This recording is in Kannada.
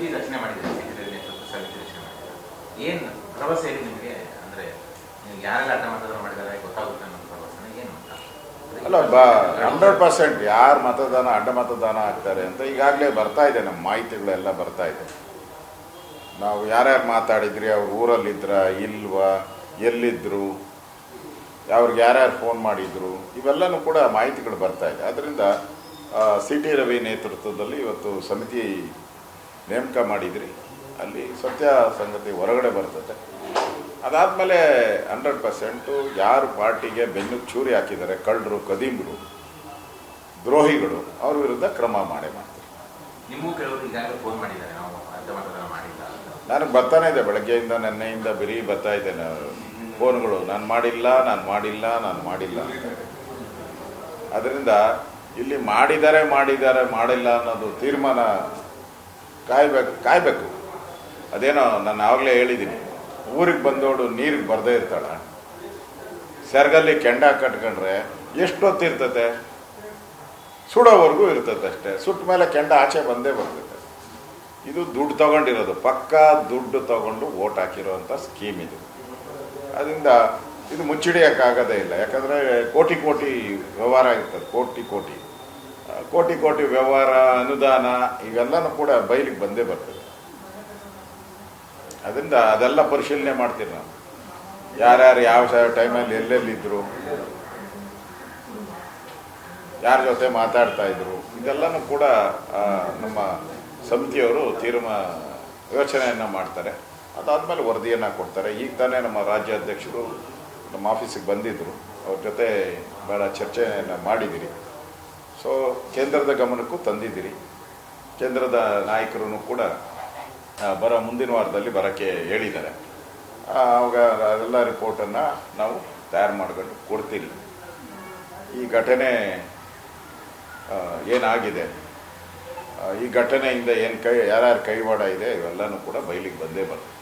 ಸಮಿತಿ ರಚನೆ ಮಾಡಿದ್ದಾರೆ, ಸಿಟಿ ನೇತೃತ್ವ ಸಮಿತಿ ರಚನೆ ಮಾಡಿದ್ದಾರೆ. ಏನು ಭರವಸೆ ಇದೆ ನಿಮಗೆ? ಅಂದರೆ ಯಾರೆಲ್ಲ ಅಡ್ಡ ಮತದಾನ ಮಾಡಿದ್ದಾರೆ ಗೊತ್ತಾಗುತ್ತೆ ಅನ್ನೋ ಭರವಸೆ ಏನು ಅಂತ? ಅಲ್ಲ 100% ಯಾರು ಮತದಾನ ಅಡ್ಡ ಮತದಾನ ಆಗ್ತಾರೆ ಅಂತ ಈಗಾಗಲೇ ಬರ್ತಾ ಇದೆ, ನಮ್ಮ ಮಾಹಿತಿಗಳೆಲ್ಲ ಬರ್ತಾ ಇದೆ. ನಾವು ಯಾರ್ಯಾರು ಮಾತಾಡಿದ್ರಿ, ಅವ್ರ ಊರಲ್ಲಿದ್ರ ಇಲ್ವಾ, ಎಲ್ಲಿದ್ದರು, ಅವ್ರಿಗೆ ಯಾರ್ಯಾರು ಫೋನ್ ಮಾಡಿದ್ರು, ಇವೆಲ್ಲನೂ ಕೂಡ ಮಾಹಿತಿಗಳು ಬರ್ತಾ ಇದೆ. ಆದ್ದರಿಂದ ಸಿ ಟಿ ರವಿ ನೇತೃತ್ವದಲ್ಲಿ ಇವತ್ತು ಸಮಿತಿ ನೇಮಕ ಮಾಡಿದ್ರಿ. ಅಲ್ಲಿ ಸತ್ಯ ಸಂಗತಿ ಹೊರಗಡೆ ಬರ್ತದೆ. ಅದಾದಮೇಲೆ 100% ಯಾರು ಪಾರ್ಟಿಗೆ ಬೆನ್ನು ಚೂರಿ ಹಾಕಿದ್ದಾರೆ, ಕಳ್ಳರು, ಕದೀಮ್ರು, ದ್ರೋಹಿಗಳು, ಅವ್ರ ವಿರುದ್ಧ ಕ್ರಮ ಮಾಡೇ ಮಾಡ್ತಾರೆ. ನಿಮಗೂ ಕೆಲವರು ಈಗಾಗಲೇ ಫೋನ್ ಮಾಡಿದ್ದಾರೆ, ನಾವು ಅಡ್ಡ ಮತದಾನ ಮಾಡಿಲ್ಲ. ನನಗೆ ಬರ್ತಾನೆ ಇದೆ, ಬೆಳಗ್ಗೆಯಿಂದ ನೆನ್ನೆಯಿಂದ ಬರೀ ಬರ್ತಾ ಇದೆ ಫೋನ್ಗಳು, ನಾನು ಮಾಡಿಲ್ಲ ಅಂತ. ಅದರಿಂದ ಇಲ್ಲಿ ಮಾಡಿದ್ದಾರೆ ಮಾಡಿಲ್ಲ ಅನ್ನೋದು ತೀರ್ಮಾನ ಕಾಯ್ಬೇಕು. ಅದೇನೋ ನಾನು ಆವಾಗಲೇ ಹೇಳಿದ್ದೀನಿ, ಊರಿಗೆ ಬಂದೋಡು ನೀರಿಗೆ ಬರದೇ ಇರ್ತಾಳ, ಸೆರಗಲ್ಲಿ ಕೆಂಡ ಕಟ್ಕೊಂಡ್ರೆ ಎಷ್ಟೊತ್ತಿರ್ತತೆ? ಸುಡೋವರೆಗೂ ಇರ್ತದೆ ಅಷ್ಟೇ. ಸುಟ್ಟ ಮೇಲೆ ಕೆಂಡ ಆಚೆ ಬಂದೇ ಬರ್ತದೆ. ಇದು ದುಡ್ಡು ತಗೊಂಡಿರೋದು, ಪಕ್ಕಾ ದುಡ್ಡು ತಗೊಂಡು ಓಟ್ ಹಾಕಿರೋವಂಥ ಸ್ಕೀಮ್ ಇದು. ಅದರಿಂದ ಇದು ಮುಚ್ಚಿಡಿಯೋಕ್ಕಾಗೋದೇ ಇಲ್ಲ. ಯಾಕಂದರೆ ಕೋಟಿ ವ್ಯವಹಾರ ಇರ್ತದೆ, ಕೋಟಿ ವ್ಯವಹಾರ, ಅನುದಾನ ಇವೆಲ್ಲನೂ ಕೂಡ ಬಯಲಿಗೆ ಬಂದೇ ಬರ್ತದೆ. ಅದರಿಂದ ಅದೆಲ್ಲ ಪರಿಶೀಲನೆ ಮಾಡ್ತೀವಿ ನಾವು, ಯಾರ್ಯಾರು ಯಾವ ಟೈಮಲ್ಲಿ ಎಲ್ಲೆಲ್ಲಿದ್ದರು, ಯಾರ ಜೊತೆ ಮಾತಾಡ್ತಾ ಇದ್ರು, ಇದೆಲ್ಲನೂ ಕೂಡ ನಮ್ಮ ಸಮಿತಿಯವರು ಯೋಚನೆಯನ್ನು ಮಾಡ್ತಾರೆ. ಅದಾದಮೇಲೆ ವರದಿಯನ್ನು ಕೊಡ್ತಾರೆ. ಈಗ ತಾನೇ ನಮ್ಮ ರಾಜ್ಯಾಧ್ಯಕ್ಷರು ನಮ್ಮ ಆಫೀಸಿಗೆ ಬಂದಿದ್ದರು, ಅವ್ರ ಜೊತೆ ಭಾಳ ಚರ್ಚೆಯನ್ನು ಮಾಡಿದ್ದೀರಿ. ಸೊ ಕೇಂದ್ರದ ಗಮನಕ್ಕೂ ತಂದಿದ್ದೀರಿ. ಕೇಂದ್ರದ ನಾಯಕರು ಕೂಡ ಮುಂದಿನ ವಾರದಲ್ಲಿ ಬರೋಕ್ಕೆ ಹೇಳಿದ್ದಾರೆ. ಆವಾಗ ಅದೆಲ್ಲ ರಿಪೋರ್ಟನ್ನು ನಾವು ತಯಾರು ಮಾಡ್ಕೊಂಡು ಕೊಡ್ತೀವಿ. ಈ ಘಟನೆ ಏನಾಗಿದೆ, ಈ ಘಟನೆಯಿಂದ ಯಾರ್ಯಾರು ಕೈವಾಡ ಇದೆ, ಇವೆಲ್ಲನೂ ಕೂಡ ಬಯಲಿಗೆ ಬಂದೇ ಬರ್ತದೆ.